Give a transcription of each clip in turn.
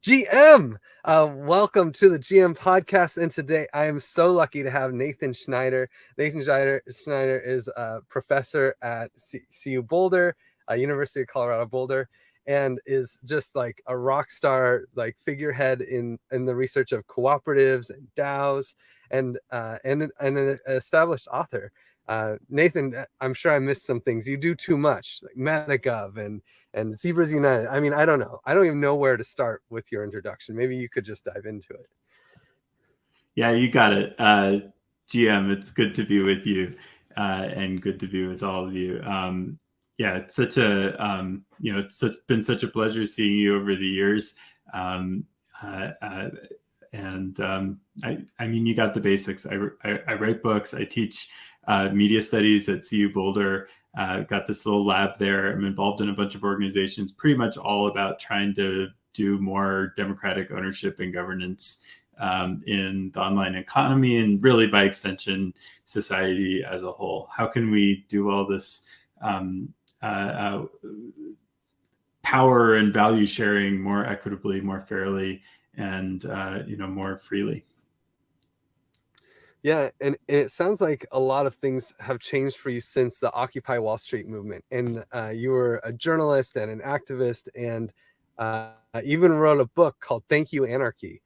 GM, welcome to the GM podcast. And today I am so lucky to have Nathan Schneider. Nathan Schneider is a professor at CU Boulder, University of Colorado Boulder, and is just like a rock star, like figurehead in the research of cooperatives and DAOs, and an established author. Nathan, I'm sure I missed some things. You do too much, like MetaGov and Zebras United. I mean, I don't know. I don't even know where to start with your introduction. Maybe you could just dive into it. Yeah, you got it. GM, it's good to be with you and good to be with all of you. Yeah, it's such a, been such a pleasure seeing you over the years. I mean, you got the basics. I write books. I teach media studies at CU Boulder. Got this little lab there. I'm involved in a bunch of organizations, pretty much all about trying to do more democratic ownership and governance in the online economy and really by extension, society as a whole. How can we do all this power and value sharing more equitably, more fairly, and more freely? Yeah, and it sounds like a lot of things have changed for you since the Occupy Wall Street movement. And you were a journalist and an activist, and even wrote a book called Thank You Anarchy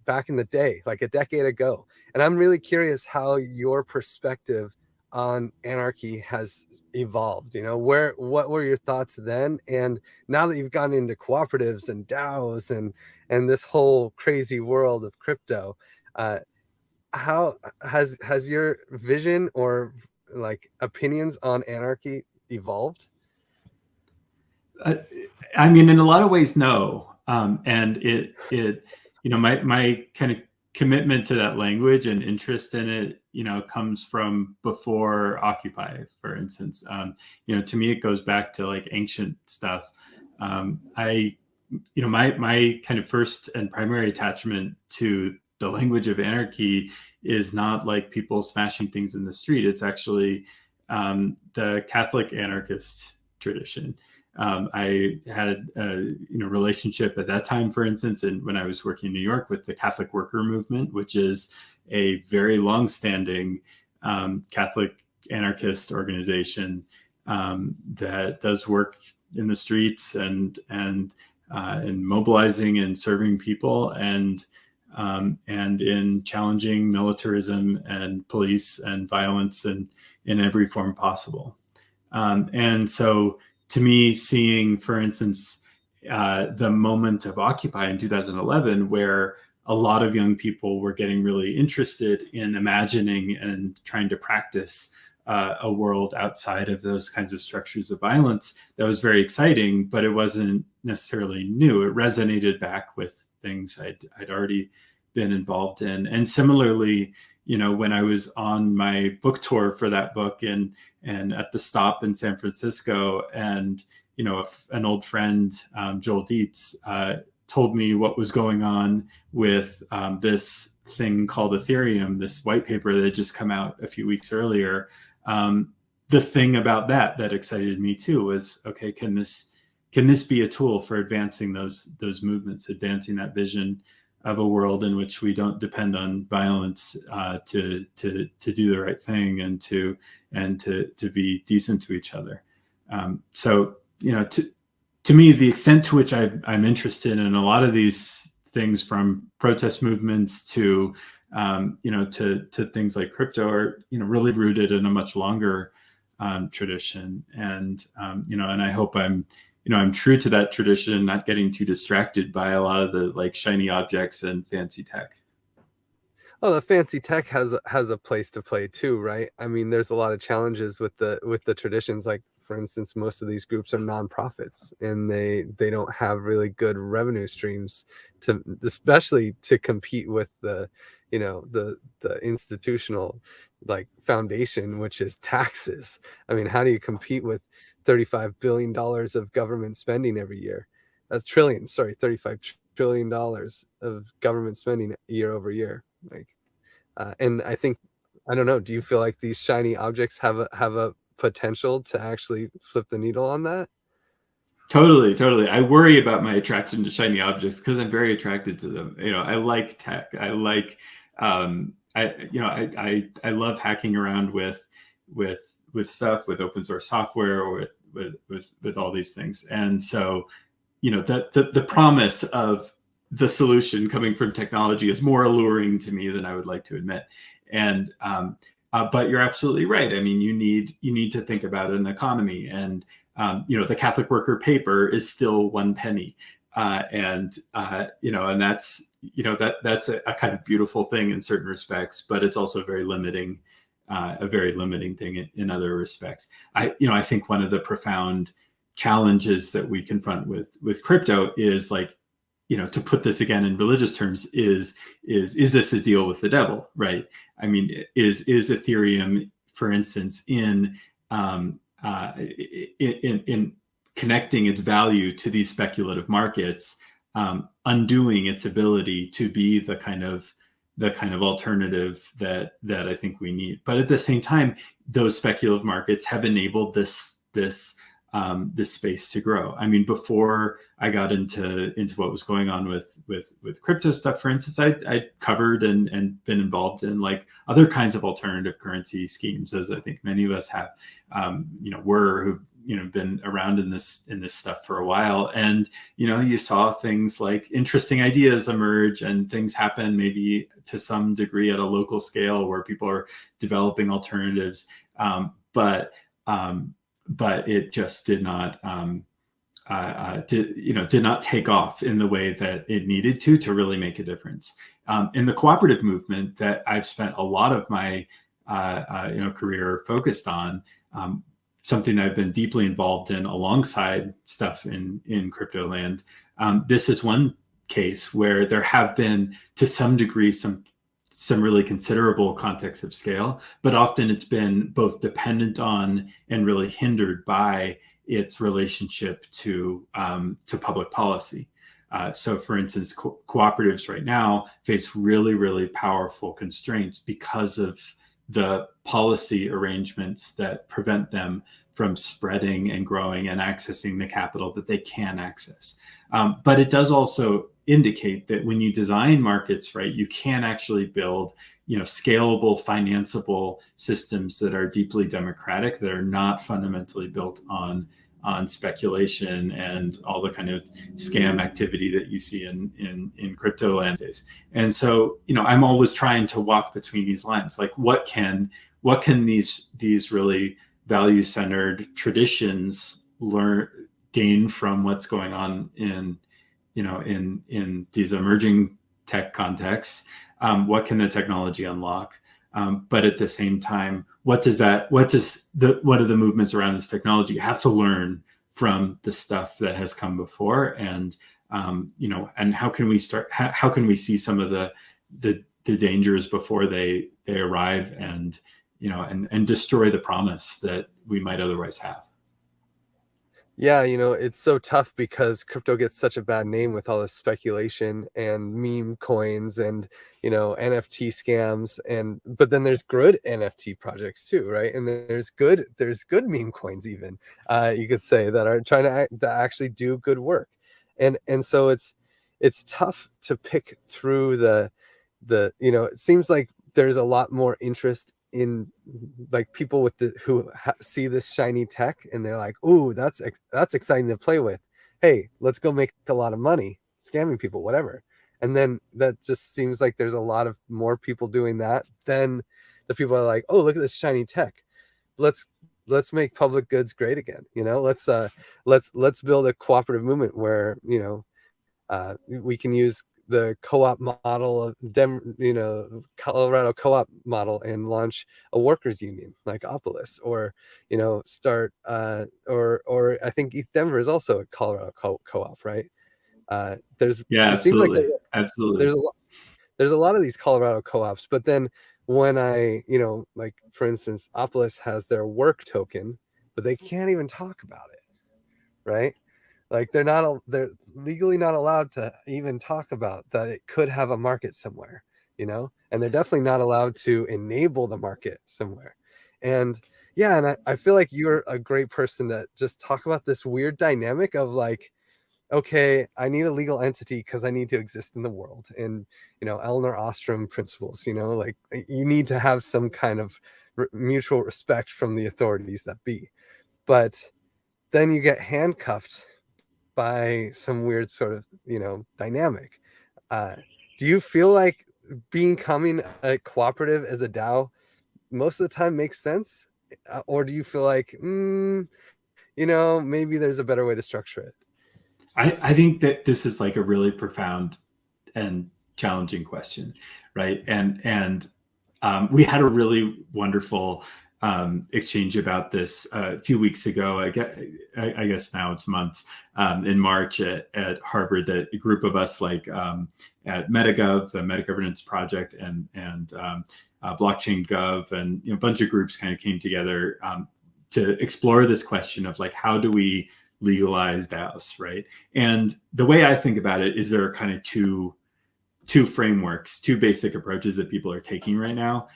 back in the day, like a decade ago. And I'm really curious how your perspective on anarchy has evolved. What were your thoughts then? And now that you've gotten into cooperatives and DAOs and this whole crazy world of crypto, how has your vision or like opinions on anarchy evolved? I mean, in a lot of ways, no. And my kind of commitment to that language and interest in it, comes from before Occupy, for instance. To me, it goes back to like ancient stuff. My kind of first and primary attachment to the language of anarchy is not like people smashing things in the street. It's actually the Catholic anarchist tradition. I had a relationship at that time, for instance, and when I was working in New York with the Catholic Worker Movement, which is a very long-standing Catholic anarchist organization that does work in the streets and mobilizing and serving people and in challenging militarism and police and violence and in every form possible. And so to me, seeing, for instance, the moment of Occupy in 2011, where a lot of young people were getting really interested in imagining and trying to practice a world outside of those kinds of structures of violence, that was very exciting, but it wasn't necessarily new. It resonated back with things I'd already been involved in. And similarly, when I was on my book tour for that book and at the stop in San Francisco, and an old friend, Joel Dietz, told me what was going on with this thing called Ethereum, this white paper that had just come out a few weeks earlier. The thing about that excited me too was, okay, can this be a tool for advancing those movements, advancing that vision of a world in which we don't depend on violence to do the right thing and to be decent to each other. So to me, the extent to which I'm interested in a lot of these things, from protest movements to to things like crypto, are really rooted in a much longer tradition. And and I hope I'm true to that tradition, not getting too distracted by a lot of the like shiny objects and fancy tech. Oh, the fancy tech has a place to play too, right? I mean, there's a lot of challenges with the traditions. Like, for instance, most of these groups are nonprofits, and they don't have really good revenue streams especially to compete with the institutional like foundation, which is taxes. I mean, how do you compete with $35 billion of government spending every year? That's trillion, sorry, $35 trillion of government spending year over year. Like, and I think, I don't know, do you feel like these shiny objects have a potential to actually flip the needle on that? Totally. I worry about my attraction to shiny objects because I'm very attracted to them. I like tech. I like, I love hacking around with stuff, with open source software, or with all these things. And so, the promise of the solution coming from technology is more alluring to me than I would like to admit. And but you're absolutely right. I mean, you need to think about an economy, and the Catholic worker paper is still 1 penny, and that's that's a kind of beautiful thing in certain respects, but it's also very limiting, a very limiting thing in other respects. I think one of the profound challenges that we confront with crypto is, like, to put this again in religious terms, is this a deal with the devil, right? I mean, is Ethereum, for instance, in connecting its value to these speculative markets, undoing its ability to be the kind of alternative that I think we need. But at the same time, those speculative markets have enabled this space to grow. I mean, before I got into what was going on with crypto stuff, for instance, I covered and been involved in, like, other kinds of alternative currency schemes, as I think many of us have, who've been around in this stuff for a while. And you saw things like interesting ideas emerge, and things happen maybe to some degree at a local scale where people are developing alternatives, but it just did not did not take off in the way that it needed to really make a difference. In the cooperative movement that I've spent a lot of my career focused on, something that I've been deeply involved in alongside stuff in crypto land. This is one case where there have been, to some degree, some really considerable context of scale, but often it's been both dependent on and really hindered by its relationship to public policy. So, for instance, cooperatives right now face really, really powerful constraints because of the policy arrangements that prevent them from spreading and growing and accessing the capital that they can access. But it does also indicate that when you design markets right, you can actually build, scalable, financeable systems that are deeply democratic, that are not fundamentally built on speculation and all the kind of scam activity that you see in crypto land days. And so, I'm always trying to walk between these lines. Like, what can these really value-centered traditions gain from what's going on in these emerging tech contexts? What can the technology unlock? But at the same time, what are the movements around this technology have to learn from the stuff that has come before? And and how can we see some of the dangers before they arrive, and destroy the promise that we might otherwise have? Yeah, it's so tough because crypto gets such a bad name with all this speculation and meme coins and, NFT scams, but then there's good NFT projects too, right? And there's good meme coins even, you could say, that are trying to actually do good work. And so it's tough to pick through the it seems like there's a lot more interest in, like, people who see this shiny tech and they're like, "Ooh, that's exciting to play with. Hey, let's go make a lot of money scamming people, whatever." And then that just seems like there's a lot of more people doing that than the people are like, "Oh, look at this shiny tech. Let's make public goods great again. Let's build a cooperative movement where we can use the co-op model of Colorado co-op model and launch a workers union like Opolis, or start or I think East Denver is also a Colorado co-op, right? Yeah, It seems like absolutely. there's a lot of these Colorado co-ops, but then when I like, for instance, Opolis has their work token, but they can't even talk about it, right? Like, they're legally not allowed to even talk about that it could have a market somewhere, and they're definitely not allowed to enable the market somewhere. And Yeah, and I feel like you're a great person to just talk about this weird dynamic of like, okay, I need a legal entity because I need to exist in the world. And, Eleanor Ostrom principles, like you need to have some kind of mutual respect from the authorities that be. But then you get handcuffed by some weird sort of, dynamic. Uh, do you feel like becoming a cooperative as a DAO most of the time makes sense? Or do you feel like, maybe there's a better way to structure it? I think that this is like a really profound and challenging question, right? And we had a really wonderful exchange about this a few weeks ago. I guess now it's months, in March at Harvard. That a group of us, like at MetaGov, the Meta Governance Project, and Blockchain Gov, and a bunch of groups kind of came together to explore this question of like, how do we legalize DAOs, right? And the way I think about it is there are kind of two frameworks, two basic approaches that people are taking right now.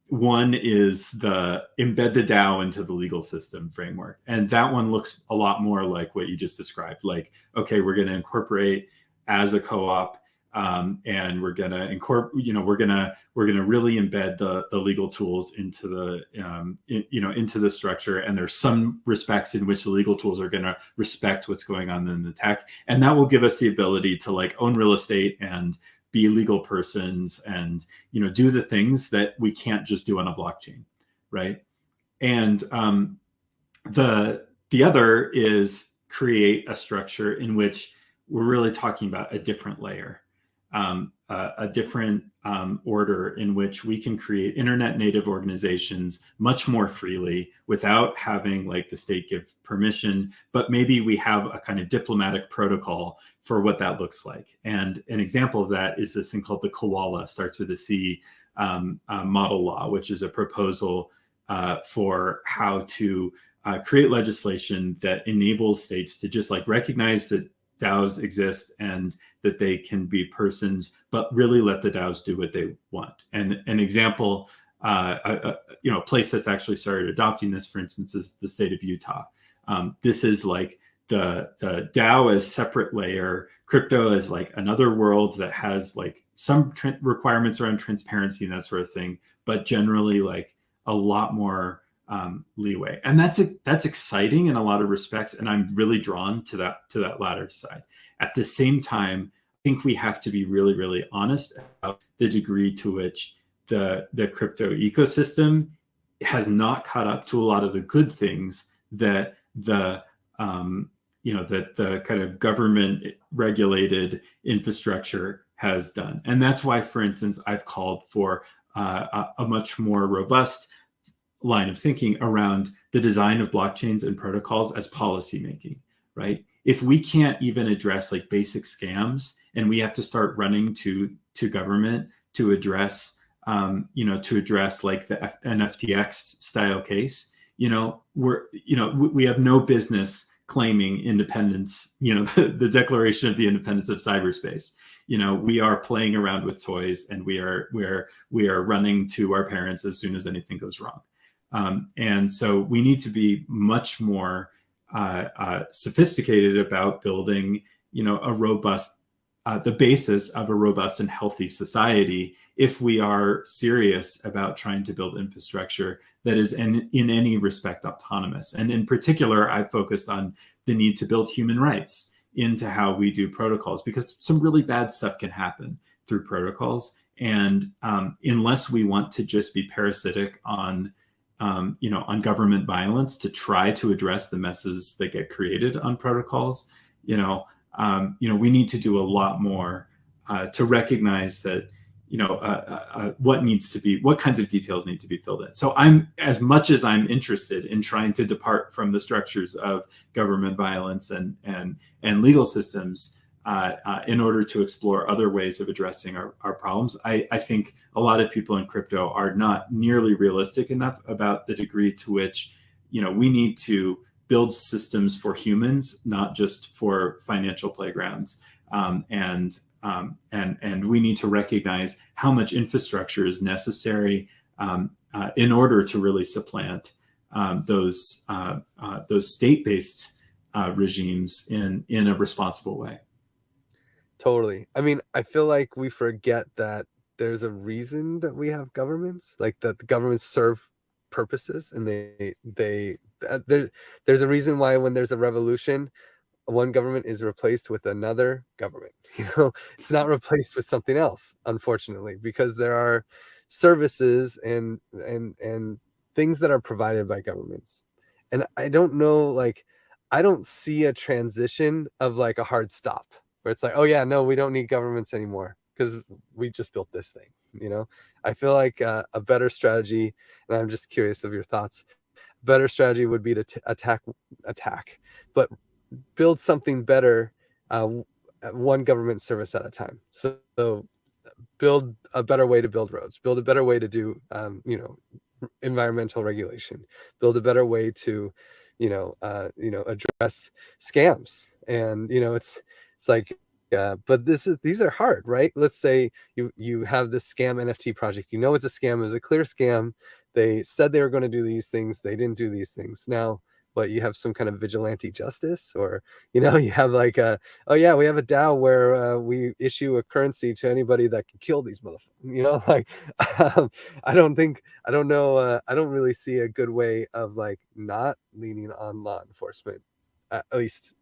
One is the embed the DAO into the legal system framework. And that one looks a lot more like what you just described. Like, okay, we're going to incorporate as a co-op, and we're going to incorporate, we're going to really embed the legal tools into the, into the structure. And there's some respects in which the legal tools are going to respect what's going on in the tech. And that will give us the ability to like own real estate and be legal persons and, do the things that we can't just do on a blockchain. Right. And the other is create a structure in which we're really talking about a different layer, a different order in which we can create internet native organizations much more freely without having like the state give permission, but maybe we have a kind of diplomatic protocol for what that looks like. And an example of that is this thing called the Koala, starts with a C, model law, which is a proposal for how to create legislation that enables states to just like recognize that DAOs exist and that they can be persons, but really let the DAOs do what they want. And an example, a place that's actually started adopting this, for instance, is the state of Utah. This is like the DAO as separate layer, crypto as like another world that has like some requirements around transparency and that sort of thing, but generally like a lot more leeway. And that's exciting in a lot of respects. And I'm really drawn to that latter side. At the same time, I think we have to be really, really honest about the degree to which the crypto ecosystem has not caught up to a lot of the good things that the kind of government regulated infrastructure has done. And that's why, for instance, I've called for a much more robust line of thinking around the design of blockchains and protocols as policymaking, right? If we can't even address like basic scams and we have to start running to government to address, to address like the NFTX style case, we have no business claiming independence, the Declaration of the Independence of Cyberspace. We are playing around with toys and we are running to our parents as soon as anything goes wrong. And so we need to be much more sophisticated about building, a robust, the basis of a robust and healthy society if we are serious about trying to build infrastructure that is in any respect autonomous. And in particular, I focused on the need to build human rights into how we do protocols, because some really bad stuff can happen through protocols. And unless we want to just be parasitic on government violence to try to address the messes that get created on protocols, we need to do a lot more to recognize that, what kinds of details need to be filled in. So as much as I'm interested in trying to depart from the structures of government violence and legal systems, in order to explore other ways of addressing our problems. I think a lot of people in crypto are not nearly realistic enough about the degree to which, we need to build systems for humans, not just for financial playgrounds. And we need to recognize how much infrastructure is necessary in order to really supplant those state-based regimes in a responsible way. Totally. I mean, I feel like we forget that there's a reason that we have governments, like that the governments serve purposes, and there's a reason why when there's a revolution, one government is replaced with another government. It's not replaced with something else, unfortunately, because there are services and things that are provided by governments. And I don't know, like, I don't see a transition of like a hard stop where it's like, oh yeah, no, we don't need governments anymore because we just built this thing. I feel like a better strategy, and I'm just curious of your thoughts, better strategy would be to attack, but build something better, one government service at a time. So build a better way to build roads, build a better way to do environmental regulation, build a better way to address scams. And it's like, but these are hard, right? Let's say you have this scam NFT project, it's a scam, it was a clear scam, they said they were going to do these things, they didn't do these things. Now, but you have some kind of vigilante justice, or you have like oh yeah, we have a DAO where we issue a currency to anybody that can kill these motherfuckers. Like I don't know, I don't really see a good way of like not leaning on law enforcement, at least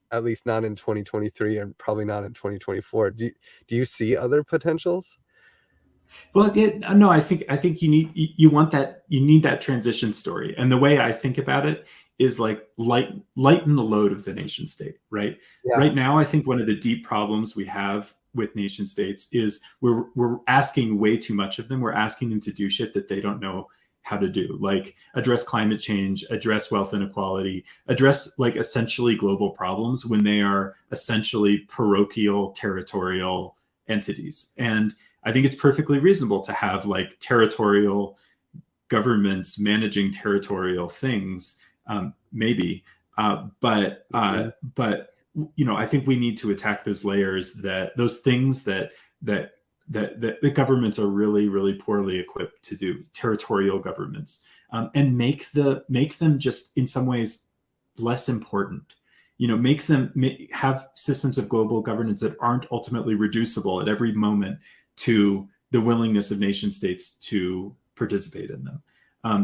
not in 2023, and probably not in 2024. Do you see other potentials? Well, yeah, no, I think you need that transition story. And the way I think about it is like lighten the load of the nation state, right? Yeah. Right now, I think one of the deep problems we have with nation states is we're asking way too much of them. We're asking them to do shit that they don't know how to do, like address climate change, address wealth inequality, address like essentially global problems when they are essentially parochial territorial entities. And I think it's perfectly reasonable to have like territorial governments managing territorial things, maybe, but I think we need to attack those layers, those things that the governments are really, really poorly equipped to do, territorial governments, and make them just in some ways less important. Make them have systems of global governance that aren't ultimately reducible at every moment to the willingness of nation states to participate in them.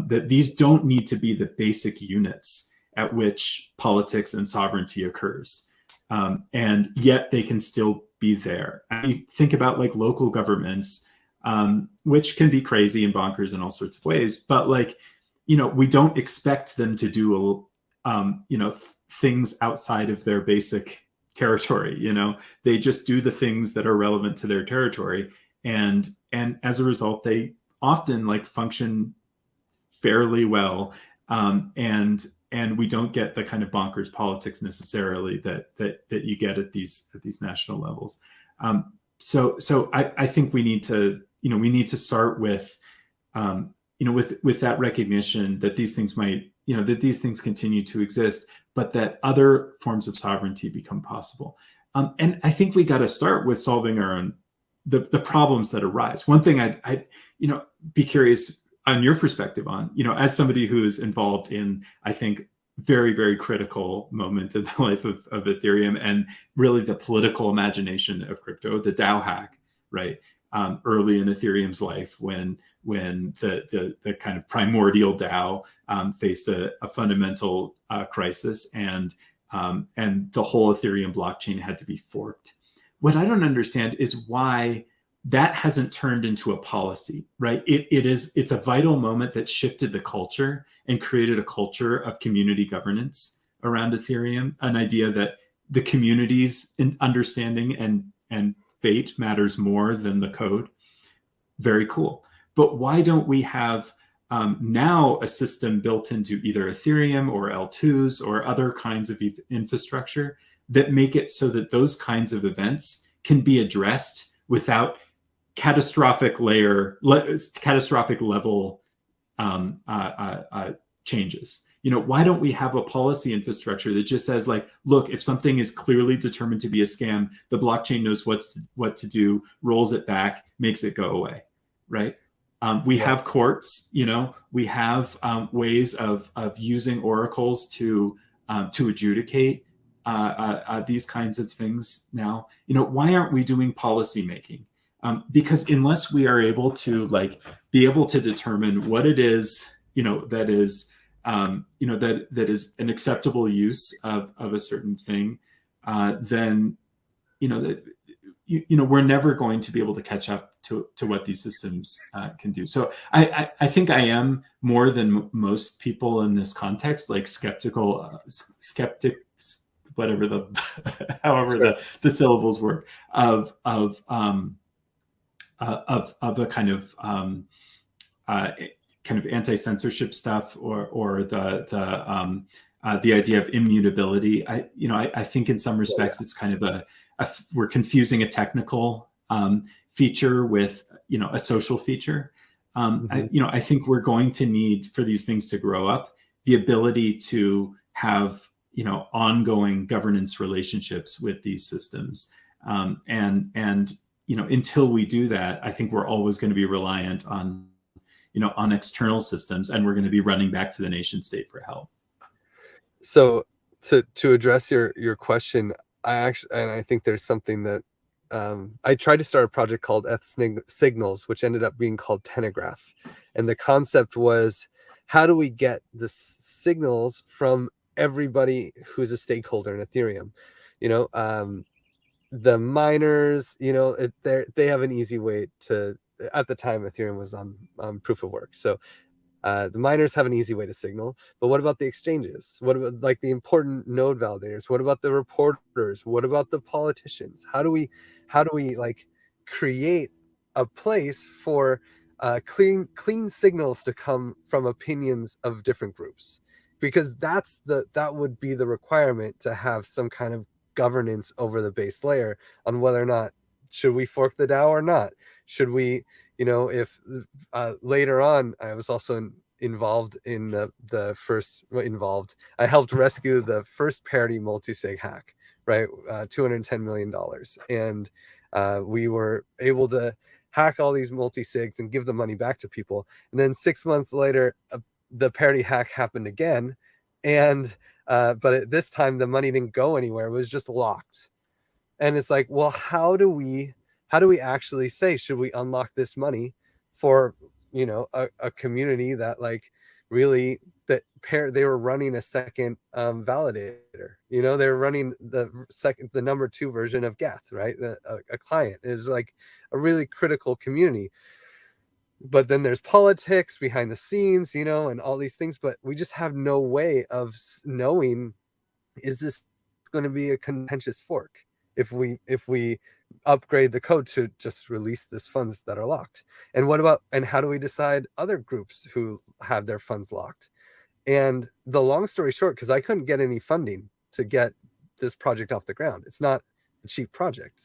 That these don't need to be the basic units at which politics and sovereignty occurs. And yet they can still be there. And you think about like local governments, which can be crazy and bonkers in all sorts of ways, but like, we don't expect them to do, things outside of their basic territory. They just do the things that are relevant to their territory. And as a result, they often like function fairly well. And we don't get the kind of bonkers politics necessarily that you get at these national levels. So I think we need to start with with that recognition that these things might, that these things continue to exist, but that other forms of sovereignty become possible. And I think we got to start with solving our own the problems that arise. One thing I'd be curious on your perspective on, as somebody who is involved in, I think, very, very critical moment in the life of Ethereum and really the political imagination of crypto, the DAO hack, right? Early in Ethereum's life, when the kind of primordial DAO faced a fundamental crisis, and the whole Ethereum blockchain had to be forked. What I don't understand is why that hasn't turned into a policy, right? It's a vital moment that shifted the culture and created a culture of community governance around Ethereum, an idea that the community's understanding and fate matters more than the code. Very cool. But why don't we have now a system built into either Ethereum or L2s or other kinds of infrastructure that make it so that those kinds of events can be addressed without catastrophic level changes? Why don't we have a policy infrastructure that just says, like, look, if something is clearly determined to be a scam, the blockchain knows what to do, rolls it back, makes it go away, right? We have courts, we have ways of using oracles to adjudicate these kinds of things now. Why aren't we doing policy making? Because unless we are able to be able to determine what it is, that is, that is an acceptable use of a certain thing, then, that we're never going to be able to catch up to what these systems can do. So I think I am more than most people in this context, skeptical, whatever however Sure. the syllables work of a kind of anti-censorship stuff, or the idea of immutability. I think in some respects it's kind of we're confusing a technical feature with a social feature. I think we're going to need, for these things to grow up, the ability to have ongoing governance relationships with these systems, and until we do that, I think we're always going to be reliant on external systems, and we're going to be running back to the nation state for help. So to address your question, I think there's something that I tried to start a project called Signals, which ended up being called Tenegraph. And the concept was, how do we get the signals from everybody who's a stakeholder in Ethereum? The miners, they have an easy way to, at the time Ethereum was on proof of work. So the miners have an easy way to signal, but what about the exchanges? What about the important node validators? What about the reporters? What about the politicians? How do we create a place for clean signals to come from opinions of different groups? Because that would be the requirement to have some kind of governance over the base layer on whether or not should we fork the DAO or not. Should we, if later on, I was also involved in I helped rescue the first parity multi-sig hack, right? $210 million. And we were able to hack all these multi-sigs and give the money back to people. And then 6 months later, the parity hack happened again. And but at this time, the money didn't go anywhere. It was just locked. And it's like, well, how do we actually say, should we unlock this money for a community that really they were running a second validator? They were running the number 2 version of Geth, right? A client is a really critical community. But then there's politics behind the scenes, and all these things, but we just have no way of knowing, is this going to be a contentious fork if we upgrade the code to just release these funds that are locked? And how do we decide other groups who have their funds locked? And the long story short, because I couldn't get any funding to get this project off the ground, it's not a cheap project,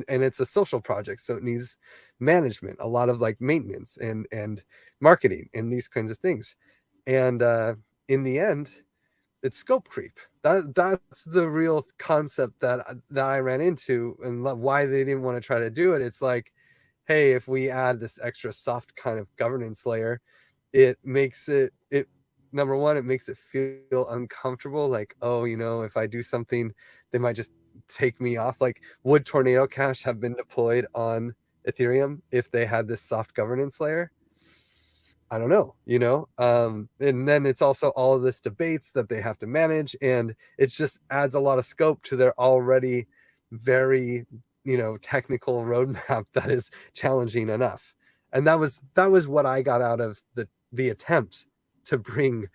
and it's a social project, so it needs management, a lot of maintenance and marketing and these kinds of things. And in the end, it's scope creep. That's the real concept that I ran into, and why they didn't want to try to do it. It's hey, if we add this extra soft kind of governance layer, it makes it number one, it makes it feel uncomfortable. Oh, if I do something, they might just take me off. Would Tornado Cash have been deployed on Ethereum if they had this soft governance layer? I don't know, and then it's also all of this debates that they have to manage, and it just adds a lot of scope to their already very, technical roadmap that is challenging enough. And that was what I got out of the attempt to bring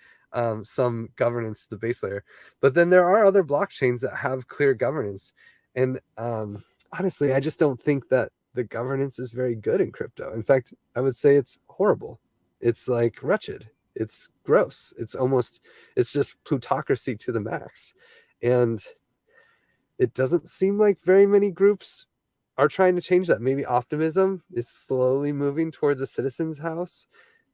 some governance to the base layer. But then there are other blockchains that have clear governance, and honestly, I just don't think that the governance is very good in crypto. In fact, I would say it's horrible. It's wretched. It's gross. It's just plutocracy to the max. And it doesn't seem like very many groups are trying to change that. Maybe Optimism is slowly moving towards a citizen's house,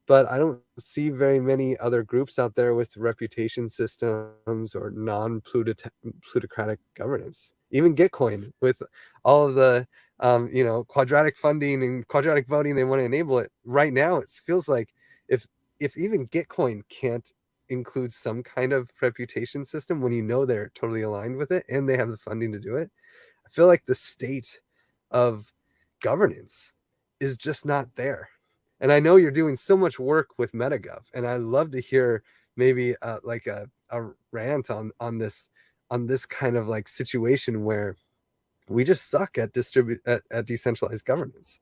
but I don't see very many other groups out there with reputation systems or non-plutocratic governance. Even Gitcoin, with all of the quadratic funding and quadratic voting, they want to enable it. Right now, it feels like if even Gitcoin can't include some kind of reputation system when they're totally aligned with it and they have the funding to do it, I feel like the state of governance is just not there. And I know you're doing so much work with MetaGov, and I'd love to hear maybe like a rant on this kind of like situation where we just suck at at decentralized governance.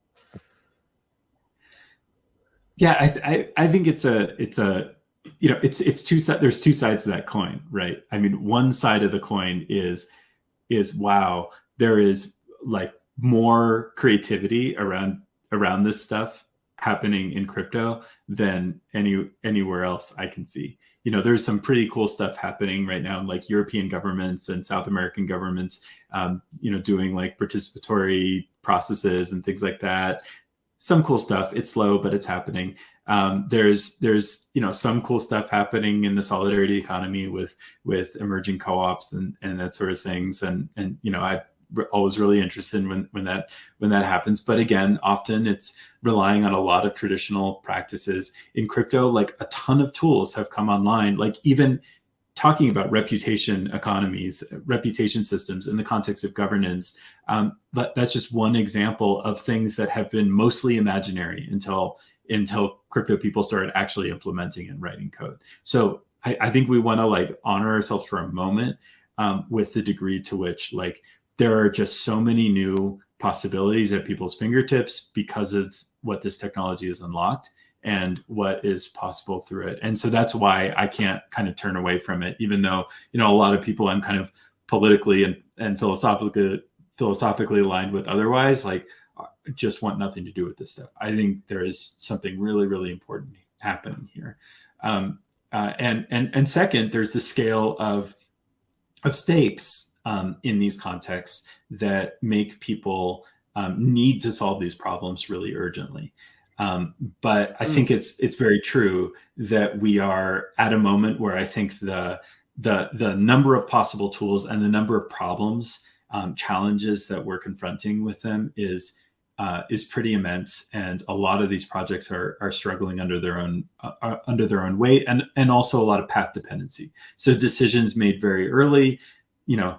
Yeah, I think it's there's two sides to that coin, right? I mean, one side of the coin is wow, there is like more creativity around this stuff happening in crypto than anywhere else I can see. There's some pretty cool stuff happening right now in like European governments and South American governments, doing like participatory processes and things like that. Some cool stuff. It's slow, but it's happening. There's some cool stuff happening in the solidarity economy with emerging co-ops and that sort of things. And I'm always really interested when that happens. But again, often it's relying on a lot of traditional practices in crypto. Like a ton of tools have come online. Like even talking about reputation economies, reputation systems in the context of governance. But that's just one example of things that have been mostly imaginary until crypto people started actually implementing and writing code. So I think we want to like honor ourselves for a moment with the degree to which like there are just so many new possibilities at people's fingertips because of what this technology has unlocked and what is possible through it. And so that's why I can't kind of turn away from it, even though, a lot of people I'm kind of politically and philosophically aligned with otherwise, like just want nothing to do with this stuff. I think there is something really, really important happening here. And second, there's the scale of stakes in these contexts that make people need to solve these problems really urgently. But I think it's very true that we are at a moment where I think the number of possible tools and the number of problems, challenges that we're confronting with them is pretty immense, and a lot of these projects are struggling under their own weight, and also a lot of path dependency. So decisions made very early,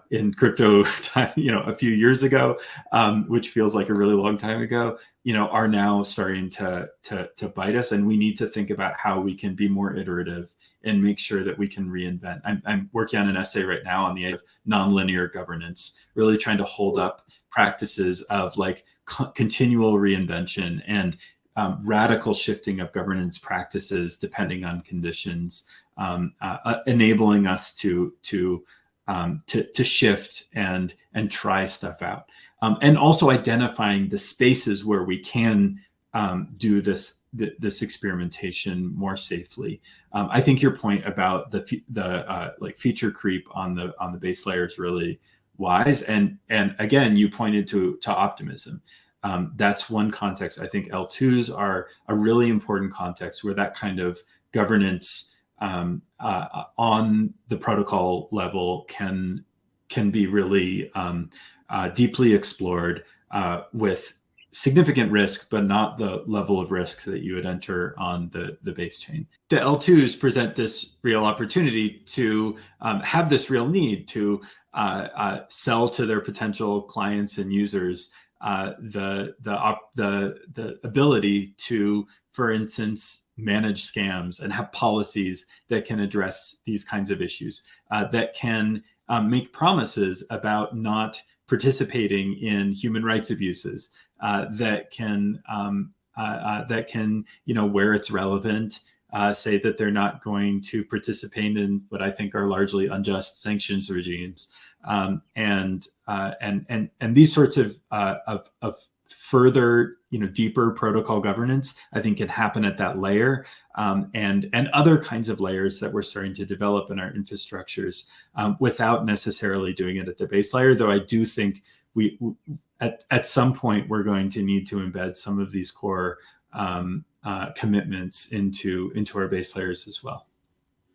in crypto time, a few years ago, which feels like a really long time ago, are now starting to bite us. And we need to think about how we can be more iterative and make sure that we can reinvent. I'm working on an essay right now on the idea of nonlinear governance, really trying to hold up practices of like continual reinvention and radical shifting of governance practices depending on conditions, enabling us to shift and try stuff out, and also identifying the spaces where we can do this experimentation more safely. I think your point about the like feature creep on the base layer is really wise, and again, you pointed to optimism. That's one context. I think L2s are a really important context where that kind of governance on the protocol level can be really deeply explored with significant risk, but not the level of risk that you would enter on the base chain. The L2s present this real opportunity to have this real need to sell to their potential clients and users the ability to, for instance, manage scams and have policies that can address these kinds of issues, that can make promises about not participating in human rights abuses, that can, where it's relevant, say that they're not going to participate in what I think are largely unjust sanctions regimes, and these sorts of further, deeper protocol governance, I think can happen at that layer, and other kinds of layers that we're starting to develop in our infrastructures, without necessarily doing it at the base layer. Though I do think we at some point we're going to need to embed some of these core commitments into our base layers as well.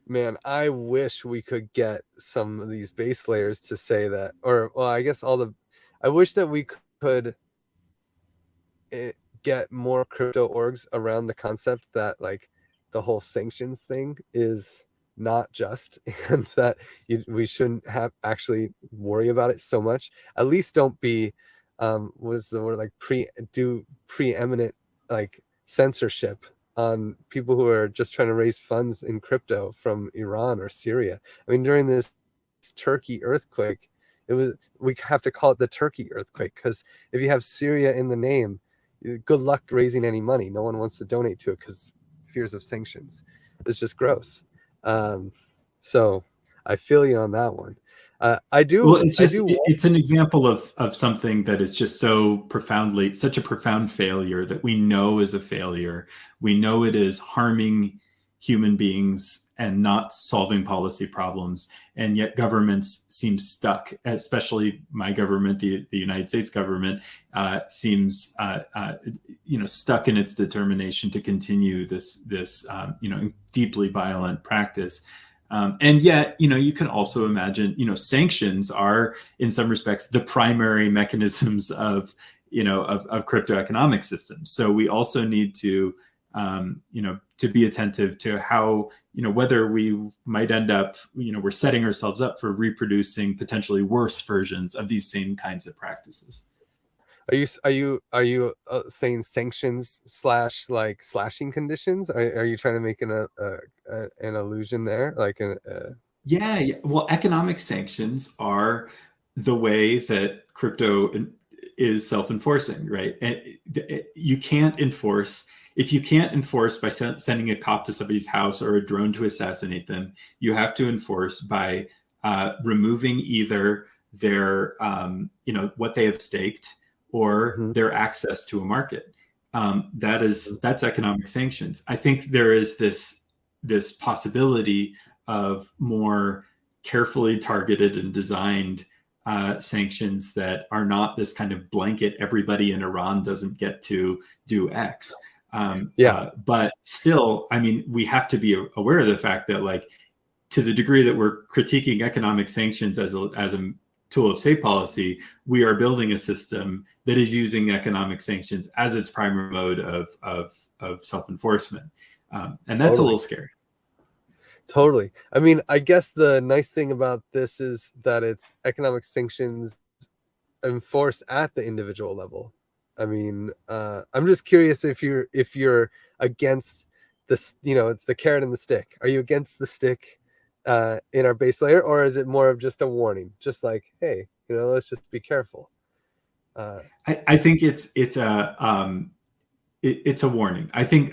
Man, I wish we could get some of these base layers to say that, or well, I guess I wish that we could get more crypto orgs around the concept that like the whole sanctions thing is not just, and that we shouldn't have actually worry about it so much. At least don't be what is the word, like preeminent like censorship on people who are just trying to raise funds in crypto from Iran or Syria. I mean, during this Turkey earthquake, we have to call it the Turkey earthquake, because if you have Syria in the name, good luck raising any money. No one wants to donate to it because fears of sanctions. It's just gross. So I feel you on that one. Well, it's just do. it's an example of something that is just such a profound failure that we know is a failure. We know it is harming human beings and not solving policy problems, and yet governments seem stuck. Especially my government, the United States government, seems stuck in its determination to continue this deeply violent practice. And yet, you can also imagine, sanctions are in some respects the primary mechanisms of crypto economic systems. So we also need to be attentive to how, whether we might end up, we're setting ourselves up for reproducing potentially worse versions of these same kinds of practices. Are you saying sanctions / like slashing conditions? Are you trying to make an allusion there, like Yeah. Well, economic sanctions are the way that crypto is self-enforcing, right? And you can't enforce, if you can't enforce by sending a cop to somebody's house or a drone to assassinate them, you have to enforce by removing either their, what they have staked, or their access to a market. That's economic sanctions. I think there is this possibility of more carefully targeted and designed sanctions that are not this kind of blanket, everybody in Iran doesn't get to do X. But still, I mean, we have to be aware of the fact that, like, to the degree that we're critiquing economic sanctions as a tool of state policy, we are building a system that is using economic sanctions as its primary mode of self-enforcement. And that's a little scary. Totally. I mean, I guess the nice thing about this is that it's economic sanctions enforced at the individual level. I mean, I'm just curious if you're against this, it's the carrot and the stick. Are you against the stick in our base layer, or is it more of just a warning, just like, hey, let's just be careful? I think it's a warning. I think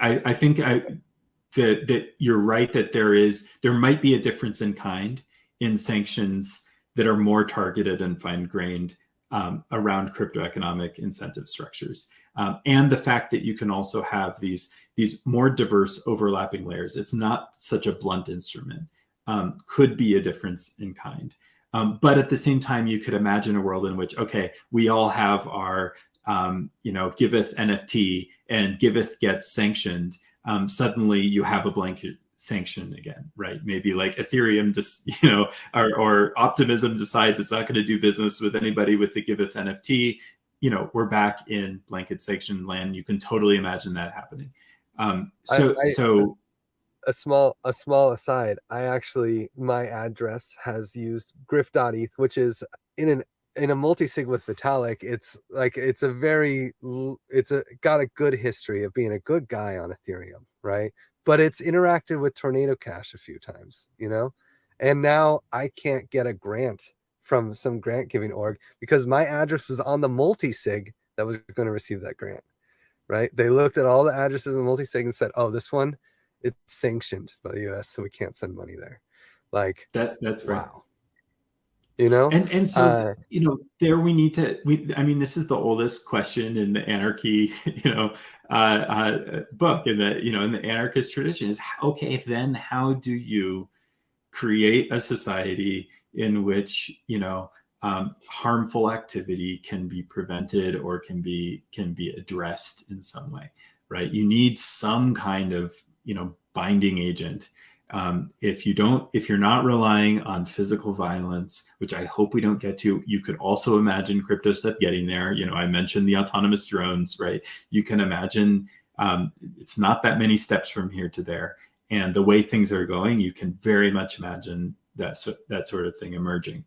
that you're right, that there might be a difference in kind in sanctions that are more targeted and fine-grained around crypto economic incentive structures, and the fact that you can also have these more diverse overlapping layers. It's not such a blunt instrument. Could be a difference in kind. But at the same time, you could imagine a world in which, okay, we all have our, Giveth NFT, and Giveth gets sanctioned. Suddenly you have a blanket sanction again, right? Maybe like Ethereum just, or Optimism decides it's not going to do business with anybody with the Giveth NFT. We're back in blanket sanction land. You can totally imagine that happening. A small aside, my address has used griff.eth, which is in a multi-sig with Vitalik. It's got a good history of being a good guy on Ethereum, right? But it's interacted with Tornado Cash a few times, and now I can't get a grant from some grant giving org because my address was on the multi-sig that was going to receive that grant, right? They looked at all the addresses in the multi-sig and said, oh, this one, it's sanctioned by the US, so we can't send money there. Like that's right. Wow. And so there we need to. I mean, this is the oldest question in the anarchy, book, in the anarchist tradition is, okay, then how do you create a society in which harmful activity can be prevented or can be addressed in some way, right? You need some kind of binding agent If you're not relying on physical violence, which I hope we don't get to, you could also imagine crypto stuff getting there. I mentioned the autonomous drones, right? You can imagine it's not that many steps from here to there. And the way things are going, you can very much imagine that sort of thing emerging.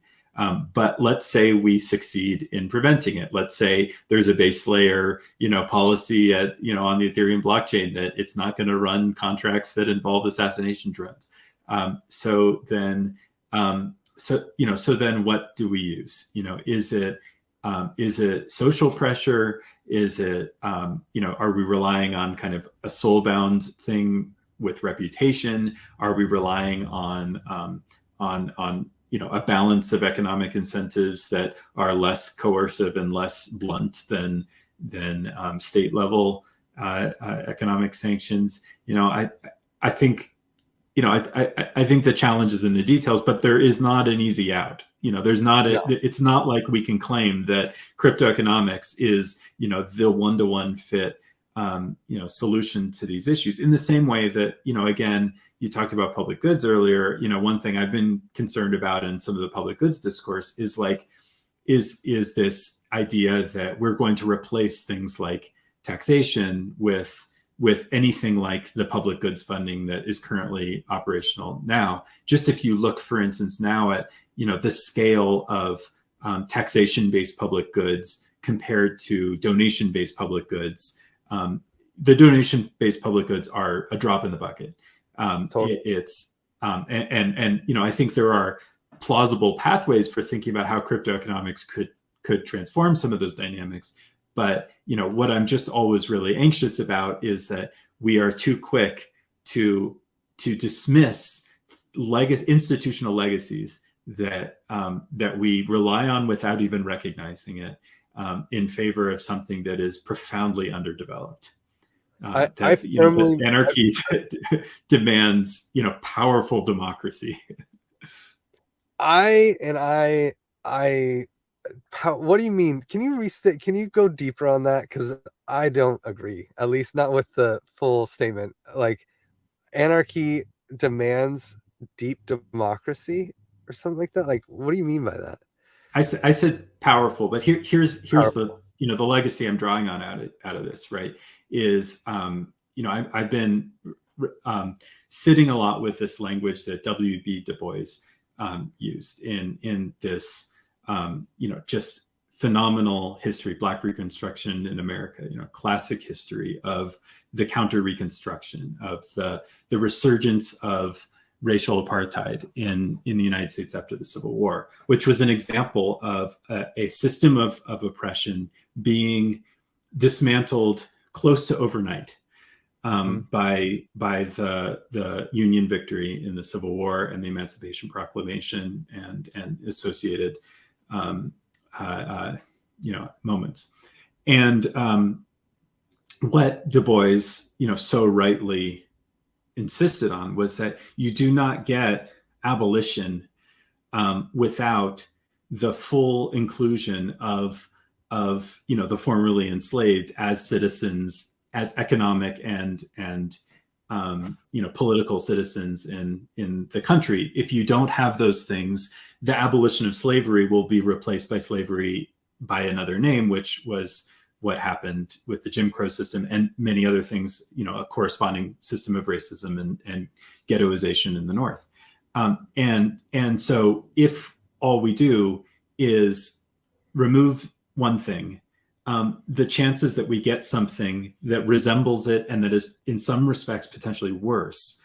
But let's say we succeed in preventing it. Let's say there's a base layer, policy on the Ethereum blockchain that it's not going to run contracts that involve assassination drones. So then what do we use? Is it social pressure? Is it, are we relying on kind of a soul-bound thing with reputation? Are we relying on a balance of economic incentives that are less coercive and less blunt than state level economic sanctions? I think the challenge is in the details, but there is not an easy out. It's not like we can claim that crypto economics is the one-to-one fit solution to these issues, in the same way that, again, you talked about public goods earlier. One thing I've been concerned about in some of the public goods discourse is is this idea that we're going to replace things like taxation with anything like the public goods funding that is currently operational now. Just if you look, for instance, now at the scale of taxation-based public goods compared to donation-based public goods, the donation-based public goods are a drop in the bucket. Totally. I think there are plausible pathways for thinking about how crypto economics could transform some of those dynamics. But what I'm just always really anxious about is that we are too quick to dismiss institutional legacies that we rely on without even recognizing it, in favor of something that is profoundly underdeveloped. Anarchy demands powerful democracy. What do you mean? Can you restate? Can you go deeper on that? Because I don't agree, at least not with the full statement. Like, anarchy demands deep democracy or something like that. Like, what do you mean by that? I said powerful, but here's Powerful. the legacy I'm drawing on out of this, right? Is I've been sitting a lot with this language that W.B. Du Bois used in this just phenomenal history, Black Reconstruction in America, classic history of the counter Reconstruction, of the resurgence of racial apartheid in the United States after the Civil War, which was an example of a system of oppression being dismantled close to overnight by the Union victory in the Civil War and the Emancipation Proclamation and associated moments. And what Du Bois so rightly insisted on was that you do not get abolition without the full inclusion of the formerly enslaved as citizens, as economic and political citizens in the country. If you don't have those things, the abolition of slavery will be replaced by slavery by another name, which was what happened with the Jim Crow system and many other things, a corresponding system of racism and ghettoization in the North. And so if all we do is remove one thing, the chances that we get something that resembles it and that is in some respects potentially worse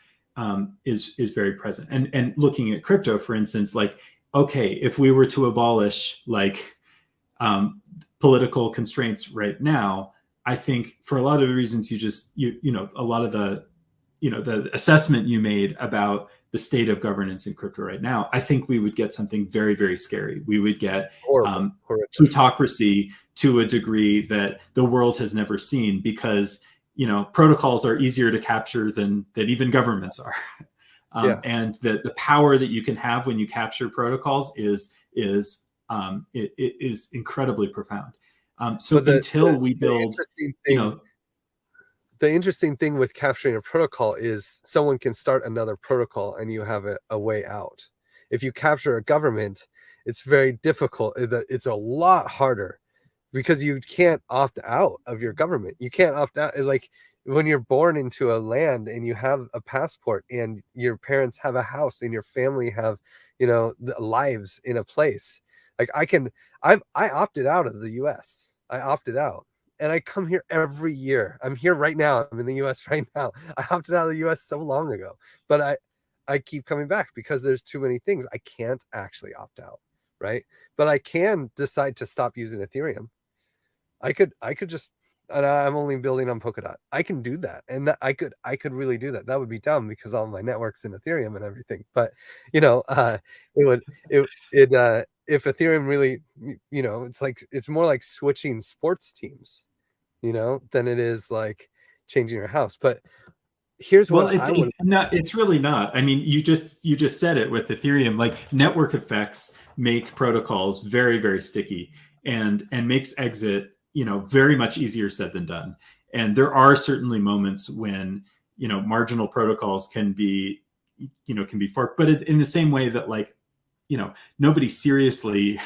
is very present. And looking at crypto, for instance, okay, if we were to abolish political constraints right now, I think for a lot of the reasons a lot of the assessment you made about the state of governance in crypto right now, I think we would get something very, very scary. We would get plutocracy to a degree that the world has never seen, because protocols are easier to capture than even governments are. And the power that you can have when you capture protocols is incredibly profound. So until we build, the interesting thing with capturing a protocol is someone can start another protocol and you have a way out. If you capture a government, it's very difficult. It's a lot harder because you can't opt out of your government. You can't opt out. Like when you're born into a land and you have a passport and your parents have a house and your family have, lives in a place. Like I opted out of the US. I opted out. And I come here every year. I'm here right now. I'm in the US right now. I opted out of the US so long ago. But I keep coming back because there's too many things. I can't actually opt out, right? But I can decide to stop using Ethereum. I could just, and I'm only building on Polkadot. I can do that, and I could really do that. That would be dumb because all my networks in Ethereum and everything. But if Ethereum really, it's more like switching sports teams, than it is like changing your house. But here's what it's really not. I mean, you just said it with Ethereum. Like, network effects make protocols very, very sticky, and makes exit, very much easier said than done. And there are certainly moments when, marginal protocols can be forked, but in the same way that, like, nobody seriously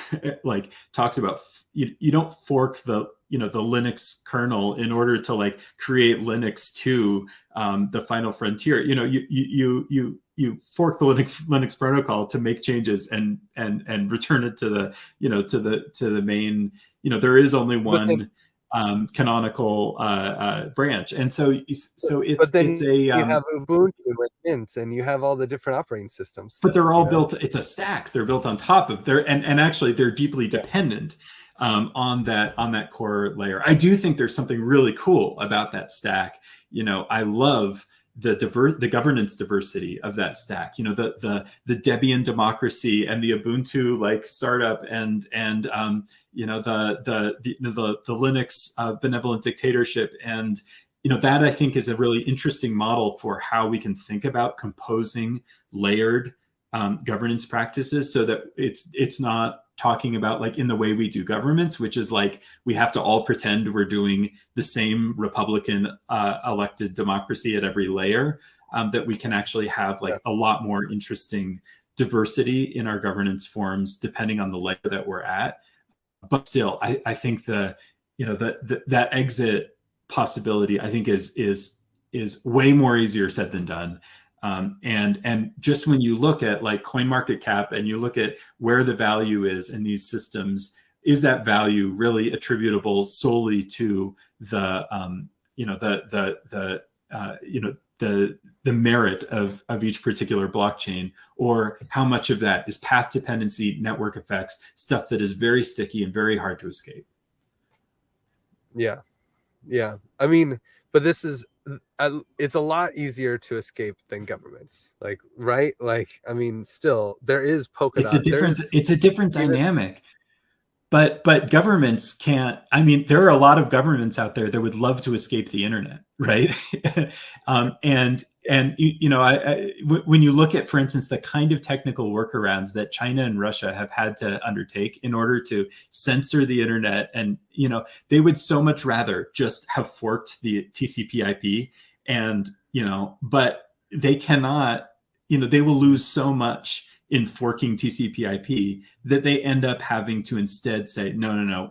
like talks about, you don't fork the Linux kernel in order to like create Linux 2, the final frontier. You fork the Linux protocol to make changes and return it to the main. There is only one canonical branch, and so it's you have Ubuntu and Mint, and you have all the different operating systems. But they're all built. It's a stack. They're built on top of there, and actually they're deeply dependent on that core layer. I do think there's something really cool about that stack. I love the governance diversity of that stack. The Debian democracy and the Ubuntu like startup and the Linux benevolent dictatorship, and that I think is a really interesting model for how we can think about composing layered governance practices, so that it's not talking about like in the way we do governments, which is like we have to all pretend we're doing the same Republican elected democracy at every layer, that we can actually have like a lot more interesting diversity in our governance forms depending on the layer that we're at. But still, I think that exit possibility, I think is way more easier said than done. And just when you look at like CoinMarketCap and you look at where the value is in these systems, is that value really attributable solely to the merit of each particular blockchain, or how much of that is path dependency, network effects, stuff that is very sticky and very hard to escape? Yeah. I mean, but it's a lot easier to escape than governments, like, right? Like, I mean, still there is Polkadot. It's a different dynamic, but governments can't. I mean, there are a lot of governments out there that would love to escape the internet, right? When you look at, for instance, the kind of technical workarounds that China and Russia have had to undertake in order to censor the internet, and they would so much rather just have forked the TCP/IP, and but they cannot. They will lose so much in forking TCP/IP that they end up having to instead say, no,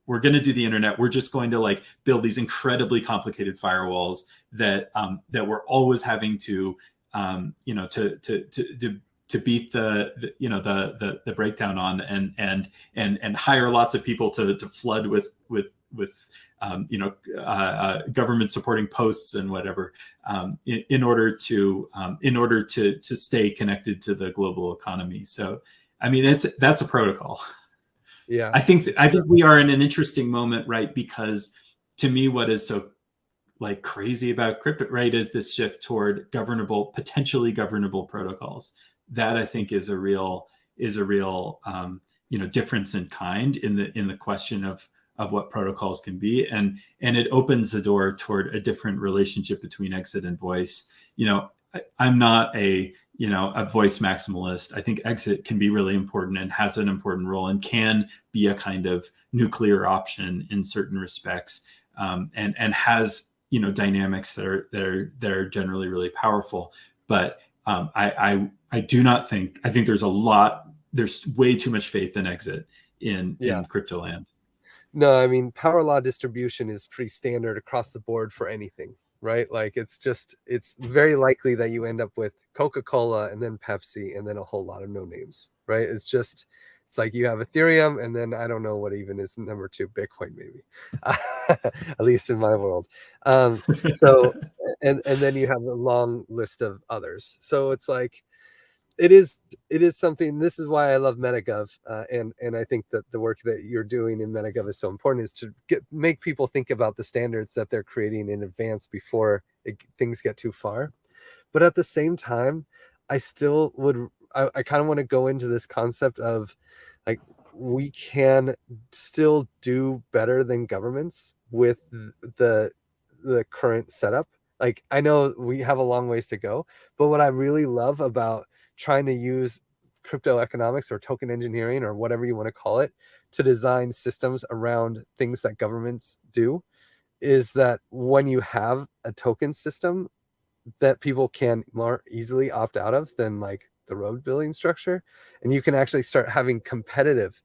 we're going to do the internet. We're just going to like build these incredibly complicated firewalls that we're always having to to beat the breakdown on, and hire lots of people to flood with government supporting posts and whatever, in order to stay connected to the global economy. So, I mean, that's a protocol. Yeah, I think we are in an interesting moment, right? Because to me, what is so like crazy about crypto, right, is this shift toward potentially governable protocols. That I think is a real difference in kind in the question of what protocols can be, and it opens the door toward a different relationship between exit and voice. I'm not a voice maximalist. I think exit can be really important and has an important role and can be a kind of nuclear option in certain respects, and has dynamics that are generally really powerful. But I do not think, I think there's way too much faith in exit in crypto land. No, I mean, power law distribution is pretty standard across the board for anything, right? Like it's very likely that you end up with Coca-Cola and then Pepsi and then a whole lot of no names, right? It's like you have Ethereum and then I don't know what even is number 2, Bitcoin maybe, at least in my world. So and then you have a long list of others. So it's like it is something. This is why I love MetaGov, and I think that the work that you're doing in MetaGov is so important, is to make people think about the standards that they're creating in advance before things get too far. But at the same time, I still would, I kind of want to go into this concept of like, we can still do better than governments with the current setup. Like, I know we have a long ways to go, but what I really love about trying to use crypto economics or token engineering or whatever you want to call it to design systems around things that governments do is that when you have a token system that people can more easily opt out of than like the road building structure, and you can actually start having competitive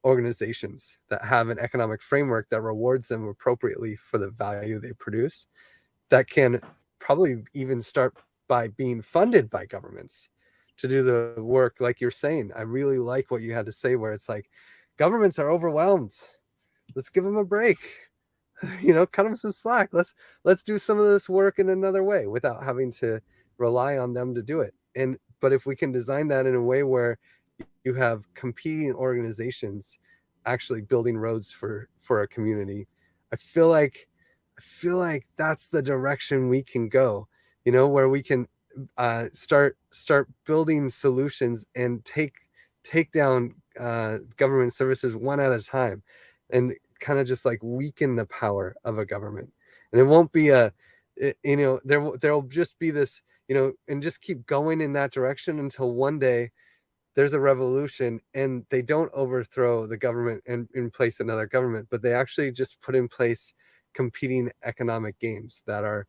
organizations that have an economic framework that rewards them appropriately for the value they produce, that can probably even start by being funded by governments to do the work. Like you're saying, I really like what you had to say, where it's like, governments are overwhelmed, let's give them a break, cut them some slack, let's do some of this work in another way without having to rely on them to do it. But if we can design that in a way where you have competing organizations actually building roads for a community, I feel like that's the direction we can go, where we can start building solutions and take down government services one at a time, and kind of just like weaken the power of a government. And it won't be there'll just be this, and just keep going in that direction until one day there's a revolution and they don't overthrow the government and in place another government, but they actually just put in place competing economic games that are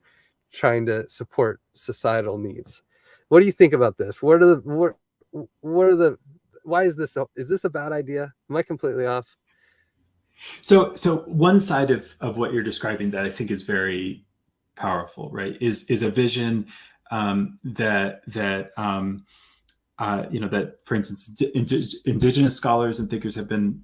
trying to support societal needs. What do you think about this? Why is this a bad idea? Am I completely off? So one side of what you're describing that I think is very powerful, right, is a vision that for instance, indigenous scholars and thinkers have been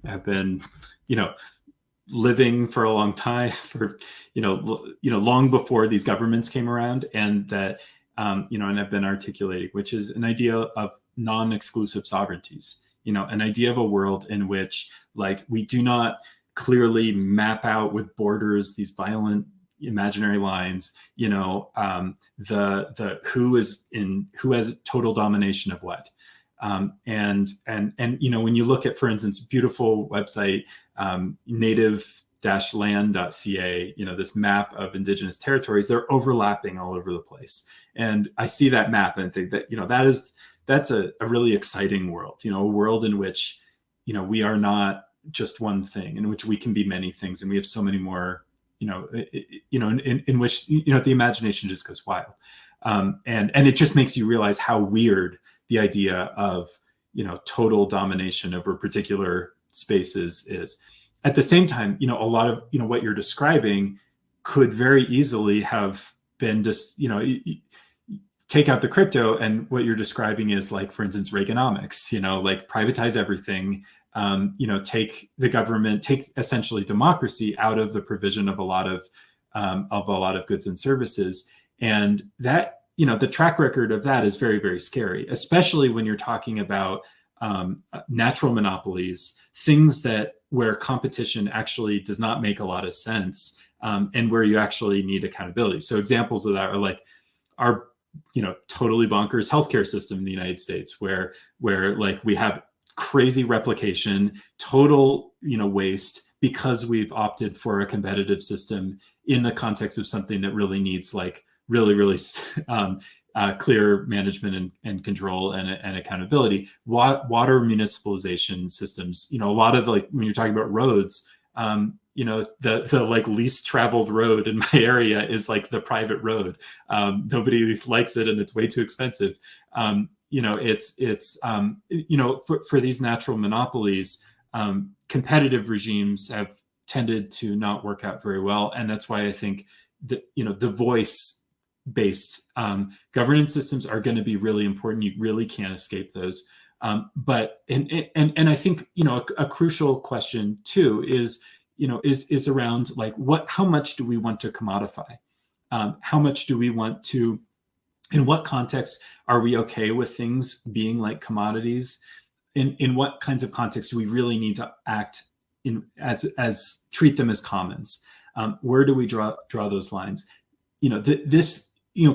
living for a long time, for long before these governments came around, and that and have been articulating, which is an idea of non-exclusive sovereignties, an idea of a world in which, like, we do not clearly map out with borders these violent imaginary lines, the who has total domination of what. And when you look at, for instance, beautiful website, native-land.ca, this map of indigenous territories, they're overlapping all over the place. And I see that map and think that, that's a really exciting world, a world in which, we are not just one thing, in which we can be many things. And we have so many more, in which, the imagination just goes wild. And it just makes you realize how weird the idea of, total domination over particular spaces is. At the same time, a lot of, what you're describing could very easily have been just, take out the crypto, and what you're describing is, like, for instance, Reaganomics, like privatize everything, take the government, take essentially democracy out of the provision of a lot of goods and services. And that, the track record of that is very, very scary, especially when you're talking about natural monopolies, things where competition actually does not make a lot of sense, and where you actually need accountability. So examples of that are like our, totally bonkers healthcare system in the United States, where like we have crazy replication, total, waste, because we've opted for a competitive system in the context of something that really needs, like, really clear management and control and accountability. Water municipalization systems, a lot of, like, when you're talking about roads, The like least traveled road in my area is like the private road. Nobody likes it, and it's way too expensive. For these natural monopolies, competitive regimes have tended to not work out very well, and that's why I think the voice based governance systems are going to be really important. You really can't escape those. But I think a crucial question too is around like how much do we want to commodify? How much do we want to? In what context are we okay with things being like commodities? In what kinds of contexts do we really need to act as treat them as commons? Where do we draw those lines?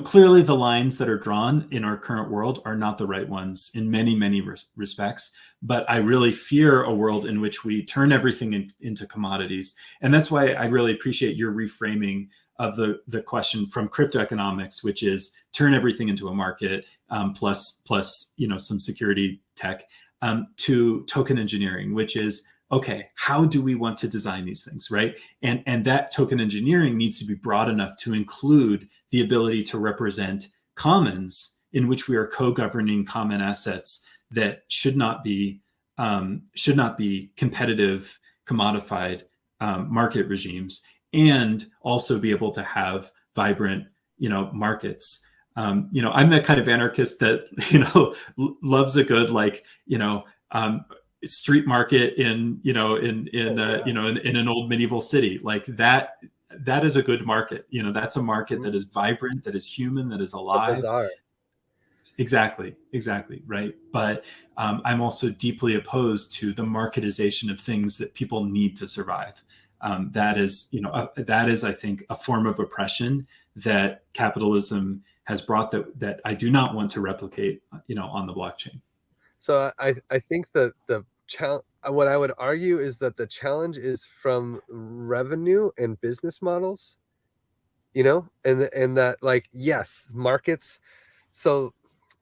Clearly the lines that are drawn in our current world are not the right ones in many, many respects. But I really fear a world in which we turn everything into commodities. And that's why I really appreciate your reframing of the question from crypto economics, which is turn everything into a market, plus some security tech, to token engineering, which is, okay, how do we want to design these things, right? And that token engineering needs to be broad enough to include the ability to represent commons in which we are co-governing common assets that should not be competitive, commodified market regimes, and also be able to have vibrant, markets. I'm that kind of anarchist that loves a good street market in an old medieval city. Like that is a good market. That's a market that is vibrant, that is human, that is alive. Exactly, right. But I'm also deeply opposed to the marketization of things that people need to survive. That is, I think, a form of oppression that capitalism has brought that I do not want to replicate, on the blockchain. So I think that what I would argue is that the challenge is from revenue and business models, and that, like, yes, markets. So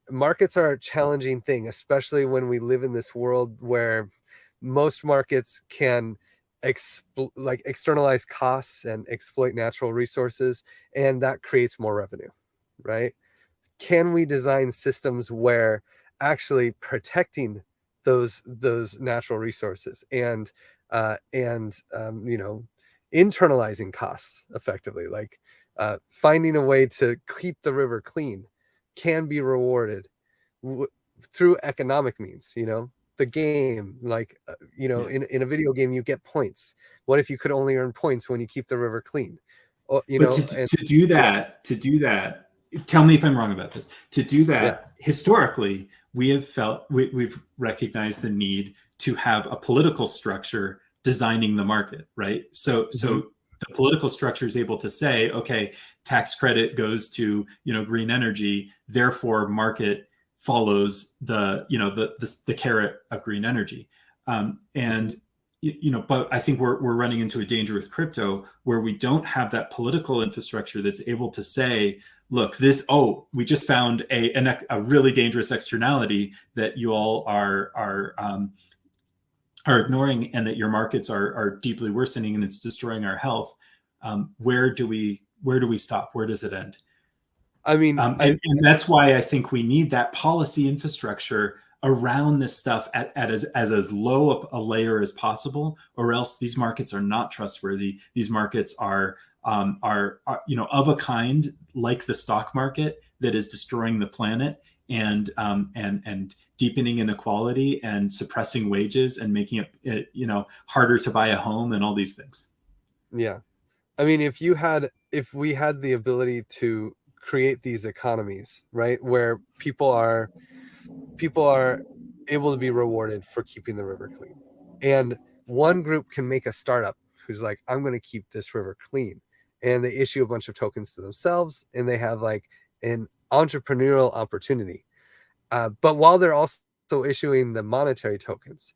markets are a challenging thing, especially when we live in this world where most markets can externalize costs and exploit natural resources, and that creates more revenue, right? Can we design systems where actually protecting those natural resources and internalizing costs effectively, like finding a way to keep the river clean, can be rewarded through economic means. The game, in a video game, you get points. What if you could only earn points when you keep the river clean? To do that, tell me if I'm wrong about this. To do that, historically, we've recognized the need to have a political structure designing the market, right? So the political structure is able to say, okay, tax credit goes to green energy, therefore market follows the carrot of green energy, but I think we're running into a danger with crypto where we don't have that political infrastructure that's able to say, look, we just found a really dangerous externality that you all are ignoring, and that your markets are deeply worsening, and it's destroying our health. Where do we stop? Where does it end? I mean, and that's why I think we need that policy infrastructure around this stuff at as low a layer as possible, or else these markets are not trustworthy. These markets are of a kind, like the stock market, that is destroying the planet and deepening inequality and suppressing wages and making it harder to buy a home and all these things. Yeah, I mean, if we had the ability to create these economies, right, where people are able to be rewarded for keeping the river clean, and one group can make a startup who's like, I'm going to keep this river clean, and they issue a bunch of tokens to themselves, and they have like an entrepreneurial opportunity, but while they're also issuing the monetary tokens,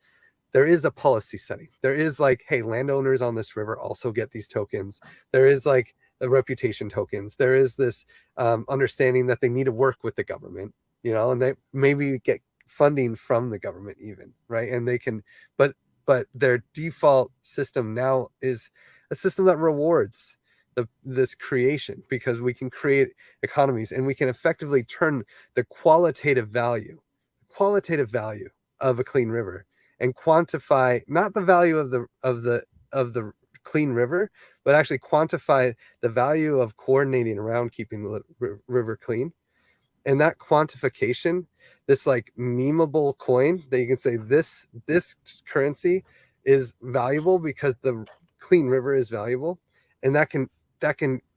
there is a policy setting. There is like, hey, landowners on this river also get these tokens. There is like the reputation tokens. There is this understanding that they need to work with the government, and they maybe get funding from the government even, right? And they can, but but their default system now is a system that rewards this creation, because we can create economies and we can effectively turn the qualitative value of a clean river and quantify not the value of the clean river, but actually quantify the value of coordinating around keeping the river clean. And that quantification, this like memeable coin that you can say this currency is valuable because the clean river is valuable, and that can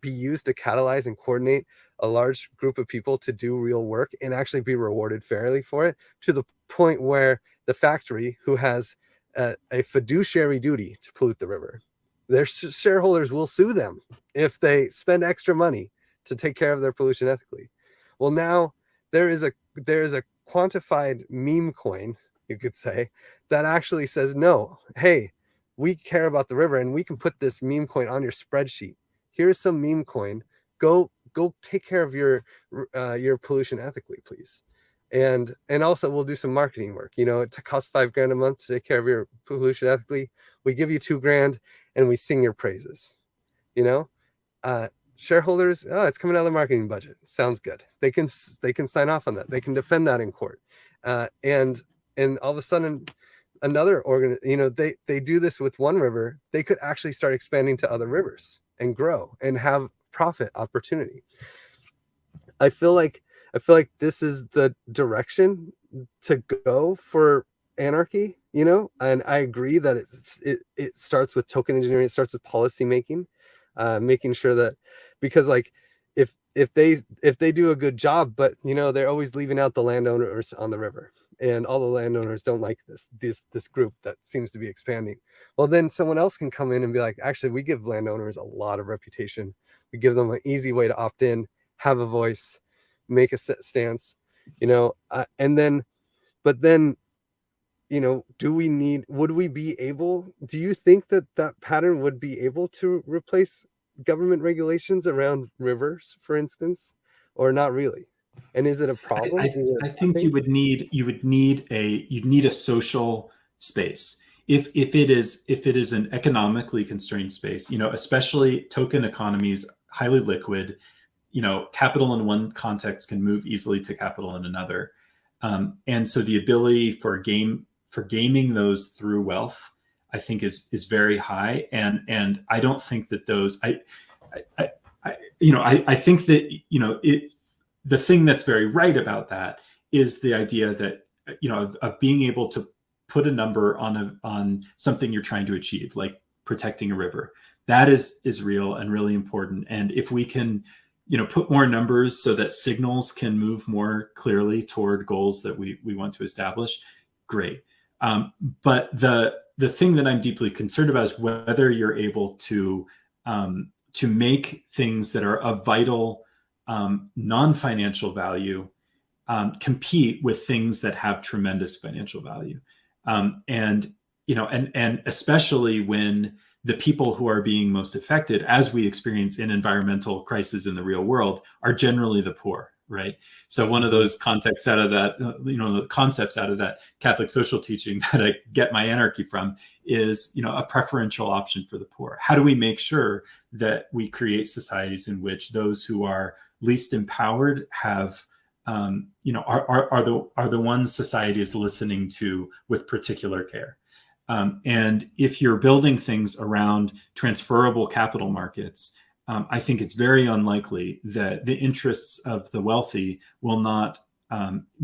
be used to catalyze and coordinate a large group of people to do real work and actually be rewarded fairly for it, to the point where the factory, who has a fiduciary duty to pollute the river, their shareholders will sue them if they spend extra money to take care of their pollution ethically. Well, now there is a quantified meme coin, you could say, that actually says, no, hey, we care about the river and we can put this meme coin on your spreadsheet. Here's some meme coin. Go take care of your pollution ethically, please. And also we'll do some marketing work. You know, it costs $5,000 a month to take care of your pollution ethically. We give you $2,000 and we sing your praises. You know, shareholders, oh, it's coming out of the marketing budget. Sounds good. They can sign off on that. They can defend that in court. And all of a sudden, another organ, you know, they do this with one river. They could actually start expanding to other rivers and grow and have profit opportunity. I feel like this is the direction to go for anarchy, you know, and I agree that it starts with token engineering. It starts with policy making, making sure that, because like if they do a good job, but you know, they're always leaving out the landowners on the river, and all the landowners don't like this group that seems to be expanding. Well, then someone else can come in and be like, actually, we give landowners a lot of reputation. We give them an easy way to opt in, have a voice, make a stance, you know, but then, you know, do you think that pattern would be able to replace government regulations around rivers, for instance, or not really? And is it a problem? I think you'd need a social space. If it is an economically constrained space, you know, especially token economies, highly liquid, you know, capital in one context can move easily to capital in another. And so the ability for gaming those through wealth, I think is very high. And I don't think that those, I think that, you know, the thing that's very right about that is the idea that, you know, of being able to put a number on something you're trying to achieve, like protecting a river. That is real and really important. And if we can, you know, put more numbers so that signals can move more clearly toward goals that we want to establish, great. But the thing that I'm deeply concerned about is whether you're able to make things that are of vital non-financial value compete with things that have tremendous financial value. And, you know, and especially when the people who are being most affected, as we experience in environmental crises in the real world, are generally the poor, right? So one of those contexts out of that, you know, the concepts out of that Catholic social teaching that I get my anarchy from is, you know, a preferential option for the poor. How do we make sure that we create societies in which those who are least empowered have, you know, are the ones society is listening to with particular care? And if you're building things around transferable capital markets, I think it's very unlikely that the interests of the wealthy will not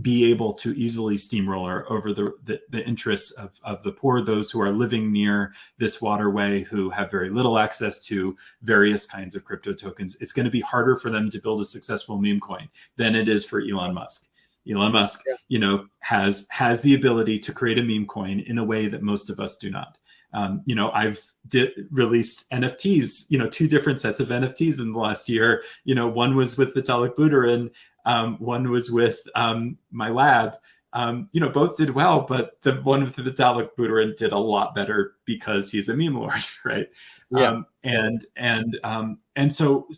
be able to easily steamroller over the interests of the poor, those who are living near this waterway, who have very little access to various kinds of crypto tokens. It's going to be harder for them to build a successful meme coin than it is for Elon Musk. Elon Musk, you know, has the ability to create a meme coin in a way that most of us do not. You know, I've released NFTs, you know, 2 different sets of NFTs in the last year. You know, one was with Vitalik Buterin, one was with my lab. You know, both did well, but the one with Vitalik Buterin did a lot better because he's a meme lord, right? Yeah. And so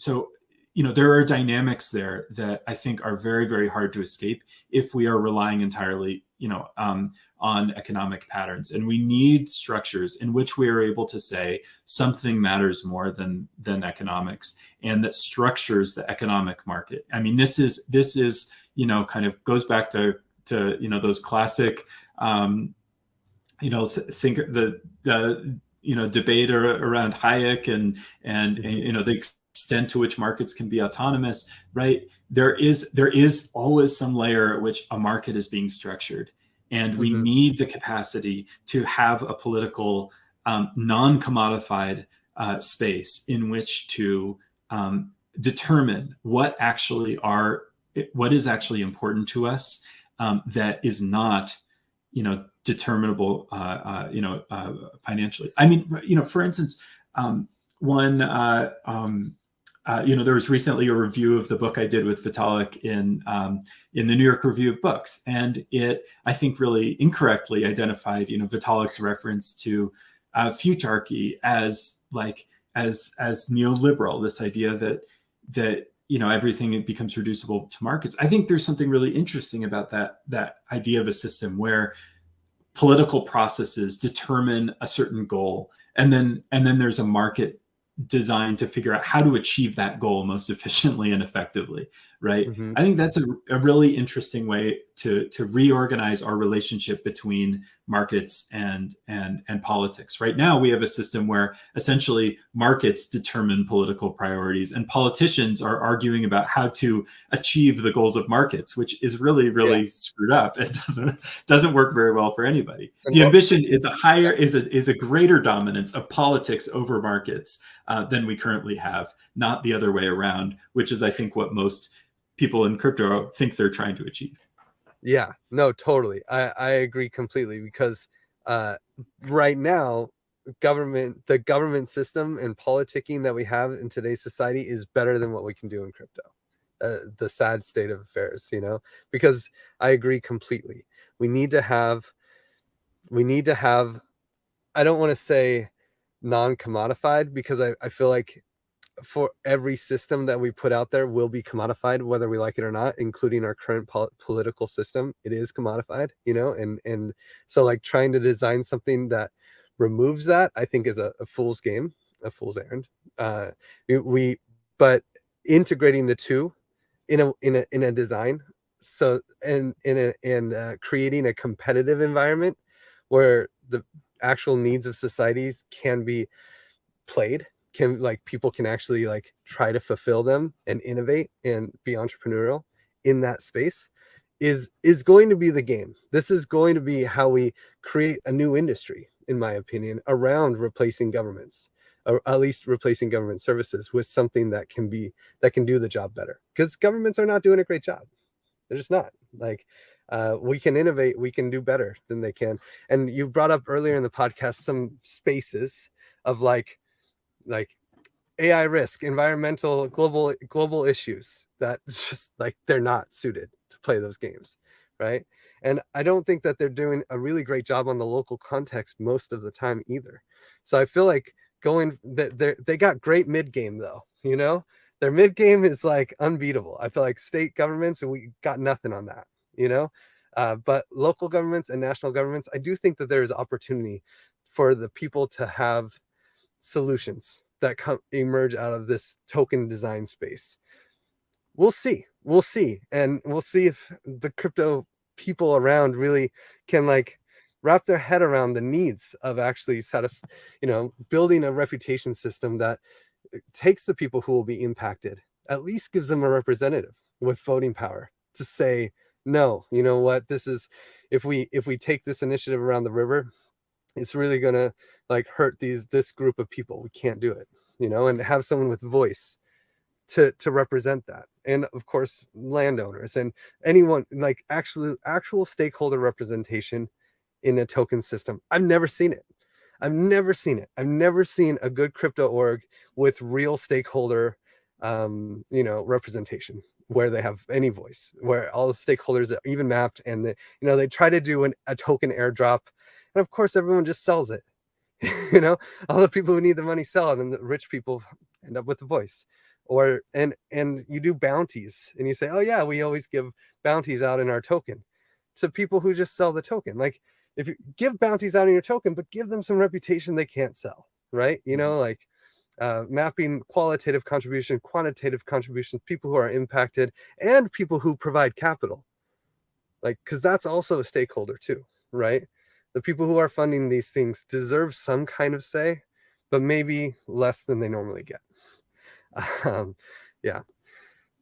you know, there are dynamics there that I think are very, very hard to escape if we are relying entirely, on economic patterns. And we need structures in which we are able to say something matters more than economics, and that structures the economic market. I mean, this is kind of goes back to those classic think the debate around Hayek and the extent to which markets can be autonomous, right? There is always some layer at which a market is being structured, and we need the capacity to have a political non-commodified space in which to determine what is actually important to us, that is not determinable financially. I mean, for instance, there was recently a review of the book I did with Vitalik in the New York Review of Books, and it, I think, really incorrectly identified Vitalik's reference to futarchy as neoliberal. This idea that everything becomes reducible to markets. I think there's something really interesting about that idea of a system where political processes determine a certain goal, and then there's a market designed to figure out how to achieve that goal most efficiently and effectively, right? I think that's a really interesting way to reorganize our relationship between markets and politics. Right now, we have a system where essentially markets determine political priorities, and politicians are arguing about how to achieve the goals of markets, which is really screwed up. It doesn't work very well for anybody. The ambition is a greater dominance of politics over markets than we currently have, not the other way around, which is, I think, what most people in crypto think they're trying to achieve. Yeah, no, totally. I agree completely, because right now, the government system and politicking that we have in today's society is better than what we can do in crypto. The sad state of affairs, because I agree completely. We need to have, I don't want to say non-commodified, because I feel like for every system that we put out there will be commodified, whether we like it or not, including our current political system. It is commodified, and so like trying to design something that removes that, I think, is a fool's game, a fool's errand. But integrating the two in a design, so and creating a competitive environment where the actual needs of societies can be played, people can actually try to fulfill them and innovate and be entrepreneurial in that space is going to be the game. This is going to be how we create a new industry, in my opinion, around replacing governments, or at least replacing government services with something that can do the job better, because governments are not doing a great job. They're just not. We can innovate, we can do better than they can. And you brought up earlier in the podcast some spaces of like AI risk, environmental, global issues that just they're not suited to play those games, right? And I don't think that they're doing a really great job on the local context most of the time either. So I feel like they got great mid game though, their mid game is unbeatable. I feel like state governments, and we got nothing on that, but local governments and national governments, I do think that there is opportunity for the people to have solutions that emerge out of this token design space. We'll see, and we'll see if the crypto people around really can wrap their head around the needs of actually building a reputation system that takes the people who will be impacted, at least gives them a representative with voting power to say, no, you know what, this is, if we take this initiative around the river, it's really gonna hurt this group of people. We can't do it, and have someone with voice to represent that. And of course, landowners and anyone, actual stakeholder representation in a token system. I've never seen it. I've never seen a good crypto org with real stakeholder representation, where they have any voice, where all the stakeholders are even mapped, and they try to do a token airdrop, and of course everyone just sells it. All the people who need the money sell it, and the rich people end up with the voice. And you do bounties, and you say, oh yeah, we always give bounties out in our token. to people who just sell the token. Like, if you give bounties out on your token, but give them some reputation they can't sell, right? You know, like mapping qualitative contribution, quantitative contributions, people who are impacted, and people who provide capital. Like, because that's also a stakeholder too, right? The people who are funding these things deserve some kind of say, but maybe less than they normally get. Yeah.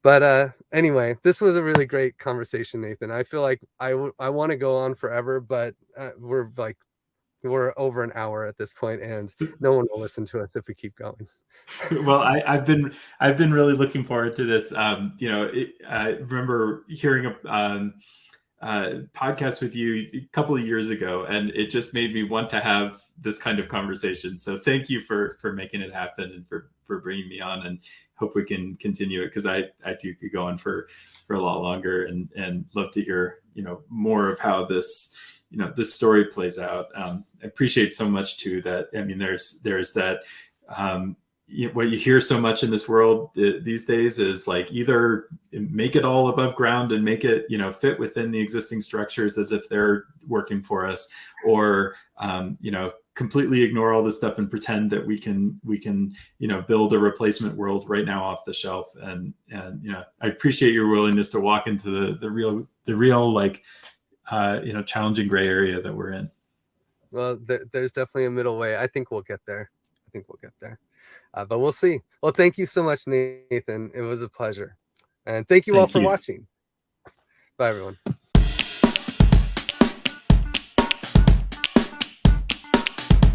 But anyway, this was a really great conversation, Nathan. I feel like I want to go on forever, but we're over an hour at this point, and no one will listen to us if we keep going. Well, I've been really looking forward to this. I remember hearing a podcast with you a couple of years ago, and it just made me want to have this kind of conversation. So thank you for making it happen and for bringing me on, and hope we can continue it, because I too could go on for a lot longer, and love to hear more of how this this story plays out. I appreciate so much too that, I mean, there's that what you hear so much in this world these days is like, either make it all above ground and make it fit within the existing structures as if they're working for us, or completely ignore all this stuff and pretend that we can build a replacement world right now off the shelf. And I appreciate your willingness to walk into the real like challenging gray area that we're in. Well, there's definitely a middle way. I think we'll get there. But we'll see. Well, thank you so much, Nathan. It was a pleasure. And thank you all for watching. Bye, everyone.